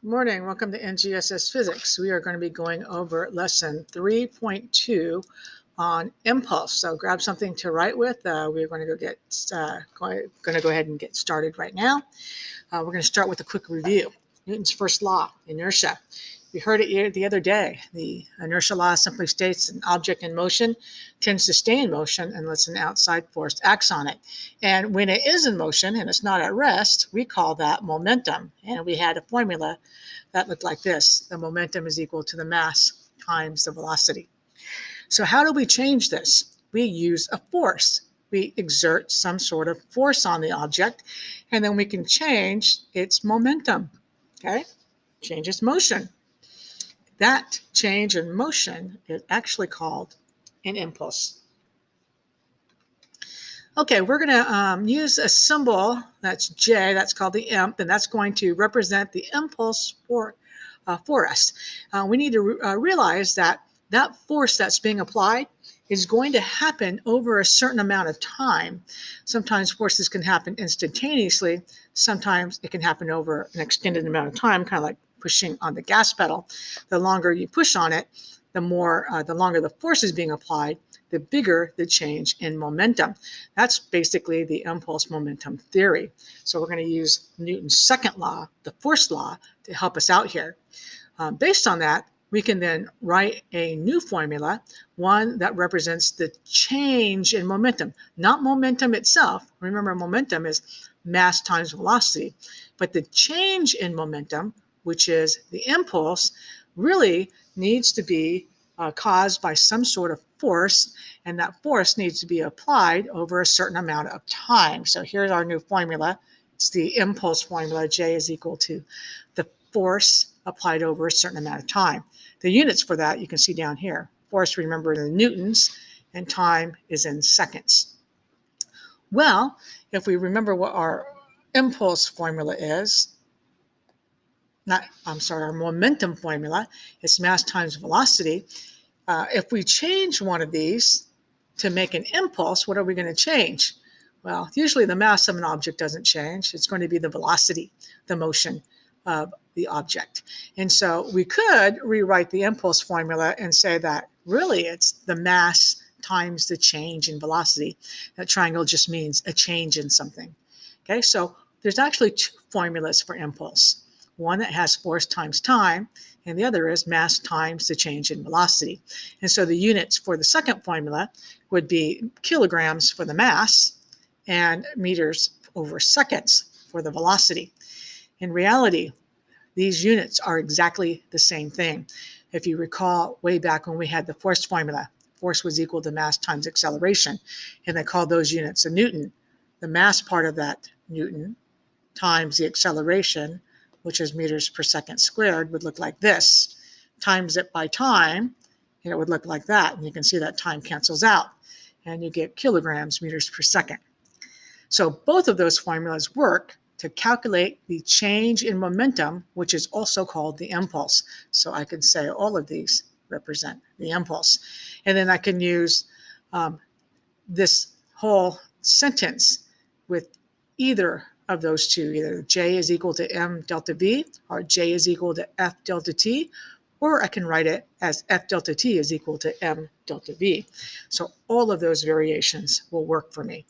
Good morning. Welcome to NGSS Physics. We are going to be going over lesson 3.2 on impulse. So grab something to write with. We're going to go ahead and get started right now. We're going to start with a quick review. Newton's first law, inertia. We heard it the other day. The inertia law simply states an object in motion tends to stay in motion unless an outside force acts on it. And when it is in motion and it's not at rest, we call that momentum. And we had a formula that looked like this. The momentum is equal to the mass times the velocity. So how do we change this? We use a force. We exert some sort of force on the object, and then we can change its momentum, okay? Change its motion. That change in motion is actually called an impulse. Okay, we're going to use a symbol that's J, that's called the imp, and that's going to represent the impulse for us. We need to realize that that force that's being applied is going to happen over a certain amount of time. Sometimes forces can happen instantaneously. Sometimes it can happen over an extended amount of time, kind of like pushing on the gas pedal. The longer you push on it, the longer the force is being applied, the bigger the change in momentum. That's basically the impulse momentum theory. So we're going to use Newton's second law, the force law, to help us out here. Based on that, we can then write a new formula, one that represents the change in momentum, not momentum itself. Remember, momentum is mass times velocity, but the change in momentum, which is the impulse, really needs to be caused by some sort of force, and that force needs to be applied over a certain amount of time. So here's our new formula. It's the impulse formula. J is equal to the force applied over a certain amount of time. The units for that you can see down here. Force, remember, in newtons, and time is in seconds. Well, if we remember what our impulse formula is, our momentum formula, it's mass times velocity. If we change one of these to make an impulse, what are we going to change? Well, usually the mass of an object doesn't change. It's going to be the velocity, the motion of the object. And so we could rewrite the impulse formula and say that really it's the mass times the change in velocity. That triangle just means a change in something. Okay, so there's actually two formulas for impulse. One that has force times time, and the other is mass times the change in velocity. And so the units for the second formula would be kilograms for the mass and meters over seconds for the velocity. In reality, these units are exactly the same thing. If you recall way back when we had the force formula, force was equal to mass times acceleration, and they called those units a Newton. The mass part of that Newton times the acceleration, which is meters per second squared, would look like this. Times it by time, and it would look like that. And you can see that time cancels out, and you get kilograms meters per second. So both of those formulas work to calculate the change in momentum, which is also called the impulse. So I can say all of these represent the impulse. And then I can use this whole sentence with either of those two, either J is equal to M delta V or J is equal to F delta T, or I can write it as F delta T is equal to M delta V. So all of those variations will work for me.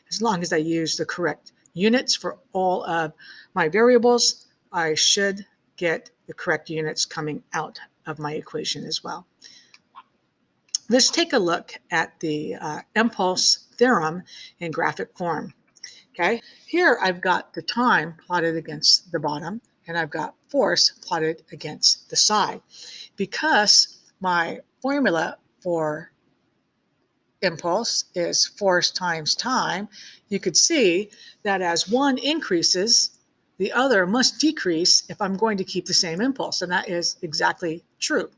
As long as I use the correct units for all of my variables, I should get the correct units coming out of my equation as well. Let's take a look at the impulse theorem in graphic form. Okay, here I've got the time plotted against the bottom, and I've got force plotted against the side. Because my formula for impulse is force times time, you could see that as one increases, the other must decrease if I'm going to keep the same impulse, and that is exactly true.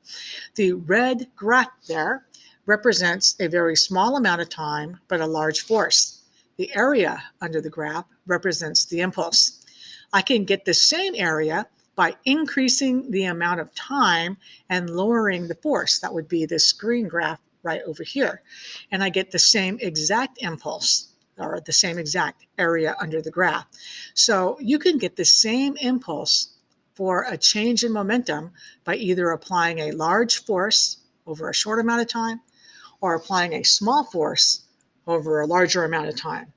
The red graph there represents a very small amount of time, but a large force. The area under the graph represents the impulse. I can get the same area by increasing the amount of time and lowering the force. That would be this green graph right over here. And I get the same exact impulse, or the same exact area under the graph. So you can get the same impulse for a change in momentum by either applying a large force over a short amount of time or applying a small force over a larger amount of time.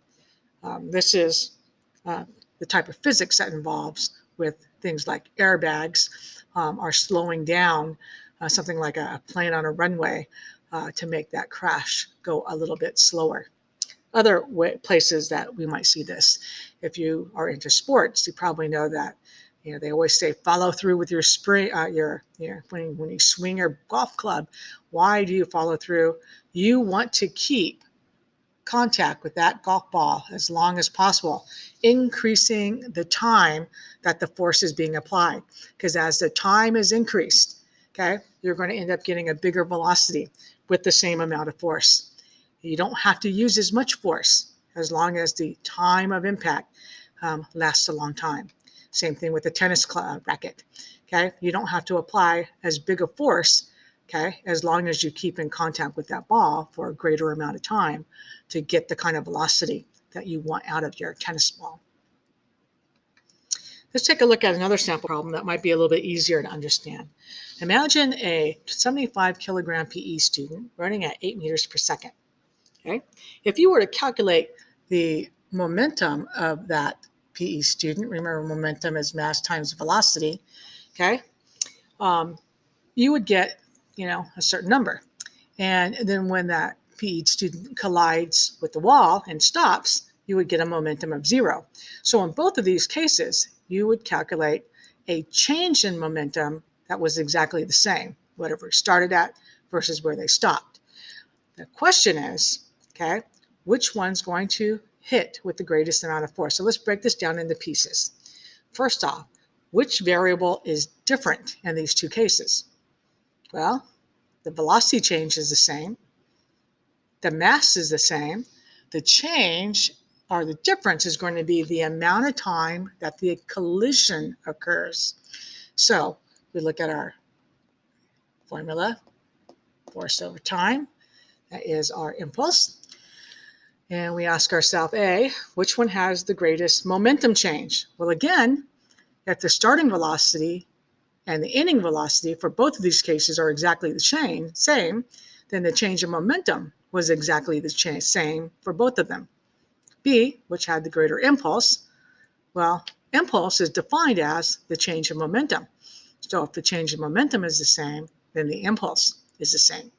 This is uh, the type of physics that involves with things like airbags are slowing down something like a plane on a runway to make that crash go a little bit slower. Other places that we might see this, if you are into sports, you probably know that they always say follow through with your spring, when you swing your golf club. Why do you follow through? You want to keep contact with that golf ball as long as possible, increasing the time that the force is being applied. Because as the time is increased, okay, you're going to end up getting a bigger velocity with the same amount of force. You don't have to use as much force as long as the time of impact lasts a long time. Same thing with the tennis racket. Okay, you don't have to apply as big a force, okay, as long as you keep in contact with that ball for a greater amount of time to get the kind of velocity that you want out of your tennis ball. Let's take a look at another sample problem that might be a little bit easier to understand. Imagine a 75 kilogram PE student running at 8 meters per second. Okay? If you were to calculate the momentum of that PE student, remember momentum is mass times velocity, okay? You would get, a certain number. And then when that PE student collides with the wall and stops, you would get a momentum of 0. So in both of these cases, you would calculate a change in momentum that was exactly the same, whatever it started at versus where they stopped. The question is, okay, which one's going to hit with the greatest amount of force? So let's break this down into pieces. First off, which variable is different in these two cases? Well, the velocity change is the same. The mass is the same. The change or the difference is going to be the amount of time that the collision occurs. So we look at our formula, force over time. That is our impulse. And we ask ourselves, A, which one has the greatest momentum change? Well, again, if the starting velocity and the ending velocity for both of these cases are exactly the same, then the change in momentum was exactly the same for both of them. B, which had the greater impulse, well, impulse is defined as the change in momentum. So if the change in momentum is the same, then the impulse is the same.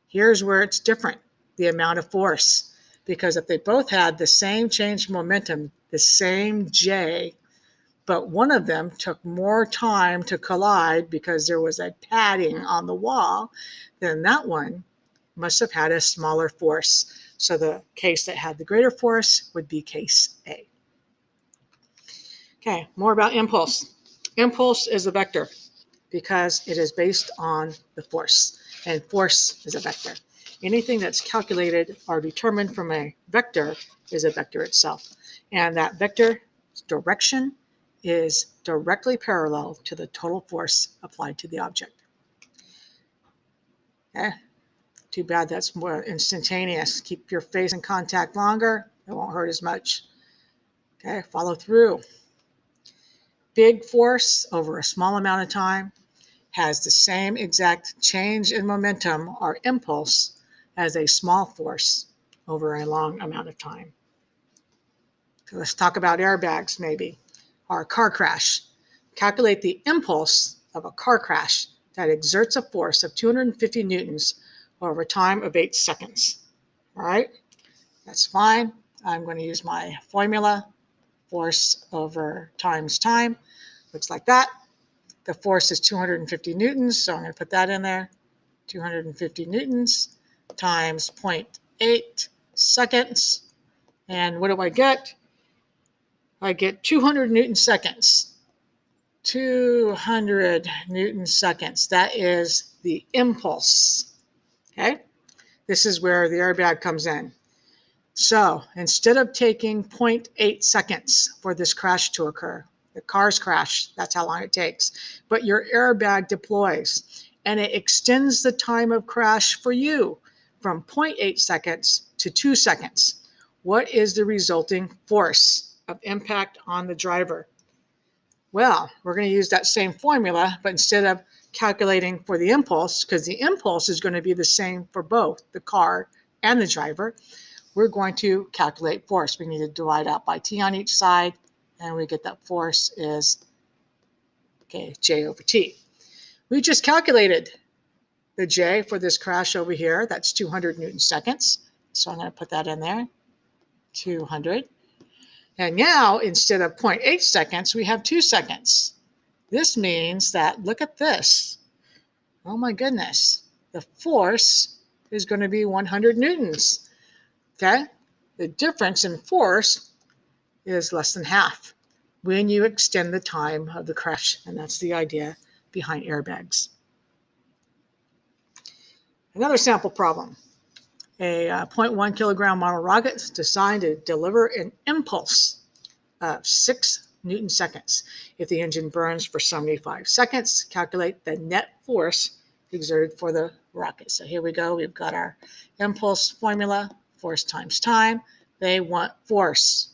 Here's where it's different, the amount of force. Because if they both had the same change in momentum, the same J, but one of them took more time to collide because there was a padding on the wall, then that one must have had a smaller force. So the case that had the greater force would be case A. Okay, more about impulse. Impulse is a vector because it is based on the force, and force is a vector. Anything that's calculated or determined from a vector is a vector itself. And that vector direction is directly parallel to the total force applied to the object. Okay, too bad that's more instantaneous. Keep your face in contact longer, it won't hurt as much. Okay, follow through. Big force over a small amount of time has the same exact change in momentum or impulse as a small force over a long amount of time. So let's talk about airbags maybe, or a car crash. Calculate the impulse of a car crash that exerts a force of 250 newtons over a time of 8 seconds. All right, that's fine. I'm going to use my formula, force over times time. Looks like that. The force is 250 newtons, so I'm going to put that in there. 250 newtons times 0.8 seconds. And what do I get? I get 200 Newton seconds. 200 Newton seconds. That is the impulse. Okay? This is where the airbag comes in. So instead of taking 0.8 seconds for this crash to occur, the car's crash, that's how long it takes, but your airbag deploys and it extends the time of crash for you from 0.8 seconds to 2 seconds. What is the resulting force of impact on the driver? Well, we're going to use that same formula, but instead of calculating for the impulse, because the impulse is going to be the same for both the car and the driver, we're going to calculate force. We need to divide out by t on each side, and we get that force is J over t. We just calculated the J for this crash over here. That's 200 Newton seconds. So I'm going to put that in there, 200. And now, instead of 0.8 seconds, we have 2 seconds. This means that, look at this. Oh my goodness. The force is going to be 100 newtons. Okay? The difference in force is less than half when you extend the time of the crash. And that's the idea behind airbags. Another sample problem. A 0.1 kilogram model rocket is designed to deliver an impulse of 6 Newton seconds. If the engine burns for 75 seconds, calculate the net force exerted for the rocket. So here we go. We've got our impulse formula, force times time. They want force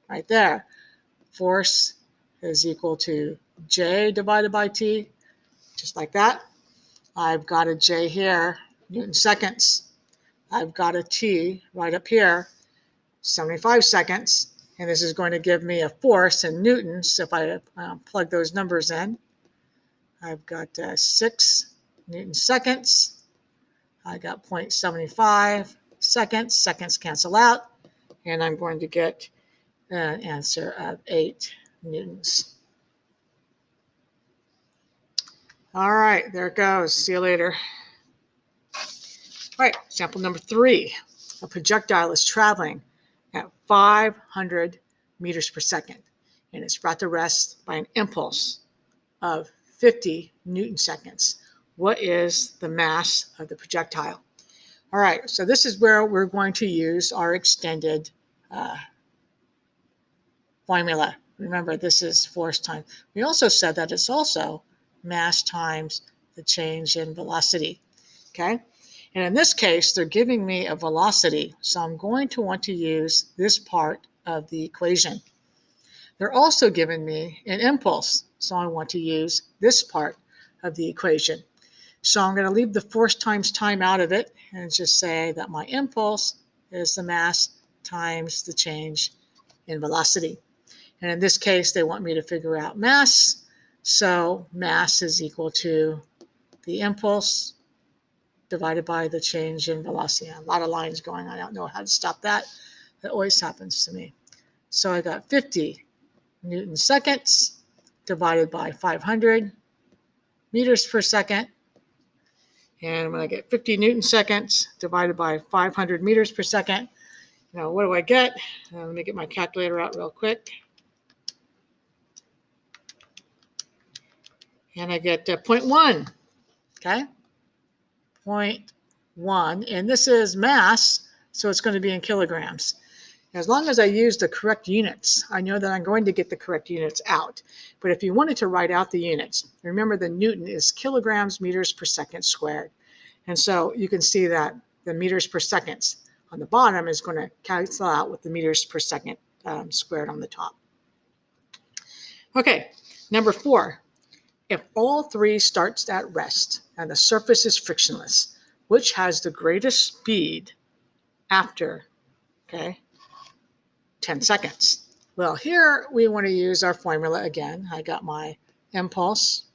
right there. Force is equal to J divided by T, just like that. I've got a J here, Newton seconds. I've got a T right up here, 75 seconds. And this is going to give me a force in newtons. If I plug those numbers in, I've got 6 Newton seconds. I got 0.75 seconds. Seconds cancel out. And I'm going to get an answer of 8 newtons. All right, there it goes. See you later. All right, sample number 3. A projectile is traveling at 500 meters per second, and it's brought to rest by an impulse of 50 Newton seconds. What is the mass of the projectile? All right, so this is where we're going to use our extended formula. Remember, this is force times. We also said that it's also mass times the change in velocity, okay? And in this case, they're giving me a velocity, so I'm going to want to use this part of the equation. They're also giving me an impulse, so I want to use this part of the equation. So I'm going to leave the force times time out of it and just say that my impulse is the mass times the change in velocity. And in this case, they want me to figure out mass. So mass is equal to the impulse divided by the change in velocity. A lot of lines going on. I don't know how to stop that. That always happens to me. So I got 50 Newton seconds divided by 500 meters per second. And when I get 50 Newton seconds divided by 500 meters per second, now what do I get? Let me get my calculator out real quick. And I get 0.1, okay? 0.1, and this is mass, so it's going to be in kilograms. As long as I use the correct units, I know that I'm going to get the correct units out. But if you wanted to write out the units, remember the Newton is kilograms meters per second squared. And so you can see that the meters per seconds on the bottom is going to cancel out with the meters per second squared on the top. Okay, number 4. If all 3 starts at rest and the surface is frictionless, which has the greatest speed after, 10 seconds? Well, here we want to use our formula again. I got my impulse.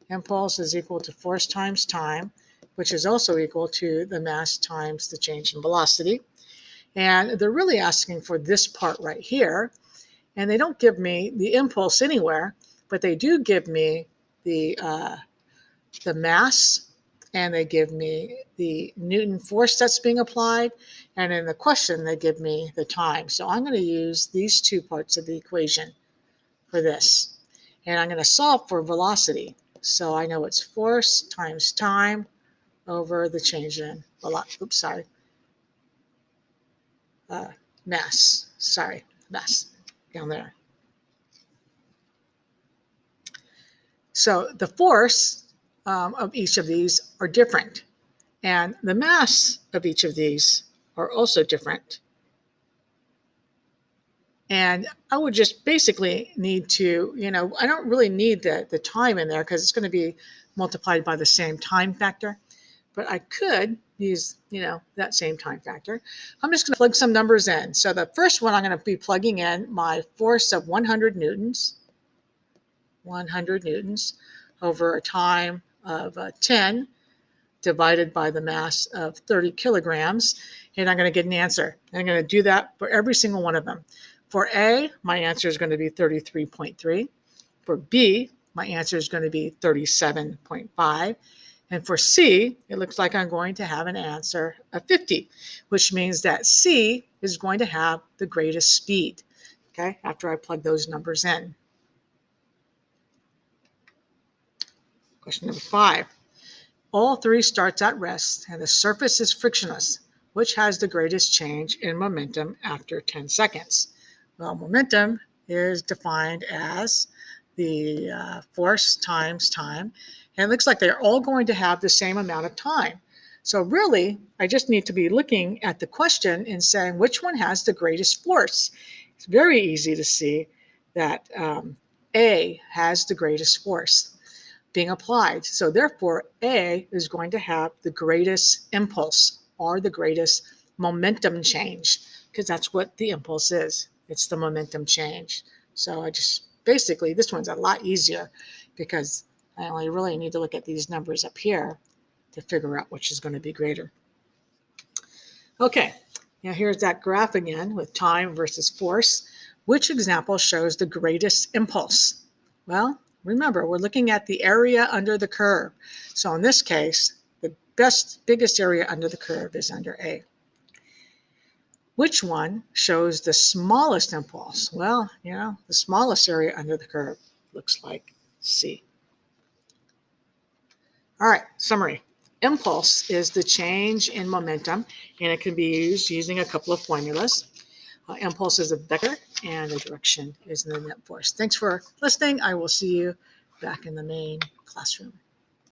Impulse is equal to force times time, which is also equal to the mass times the change in velocity. And they're really asking for this part right here. And they don't give me the impulse anywhere, but they do give me the mass, and they give me the Newton force that's being applied. And in the question, they give me the time. So I'm going to use these 2 parts of the equation for this. And I'm going to solve for velocity. So I know it's force times time over the change in mass. Mass down there. So the force of each of these are different, and the mass of each of these are also different. And I would just basically need to, I don't really need the time in there because it's going to be multiplied by the same time factor. But I could use, that same time factor. I'm just going to plug some numbers in. So the first one, I'm going to be plugging in my force of 100 newtons over a time of 10 divided by the mass of 30 kilograms, and I'm going to get an answer. And I'm going to do that for every single one of them. For A, my answer is going to be 33.3. For B, my answer is going to be 37.5. And for C, it looks like I'm going to have an answer of 50, which means that C is going to have the greatest speed, okay, after I plug those numbers in. Question number 5. All three starts at rest and the surface is frictionless. Which has the greatest change in momentum after 10 seconds? Well, momentum is defined as the force times time. And it looks like they're all going to have the same amount of time. So really, I just need to be looking at the question and saying which one has the greatest force. It's very easy to see that A has the greatest force being applied. So therefore, A is going to have the greatest impulse or the greatest momentum change, because that's what the impulse is. It's the momentum change. So I just basically, this one's a lot easier because I only really need to look at these numbers up here to figure out which is going to be greater. Okay, now here's that graph again with time versus force. Which example shows the greatest impulse? Well, remember, we're looking at the area under the curve. So in this case, the biggest area under the curve is under A. Which one shows the smallest impulse? Well, the smallest area under the curve looks like C. All right, summary. Impulse is the change in momentum, and it can be used using a couple of formulas. Impulse is a vector, and the direction is the net force. Thanks for listening. I will see you back in the main classroom.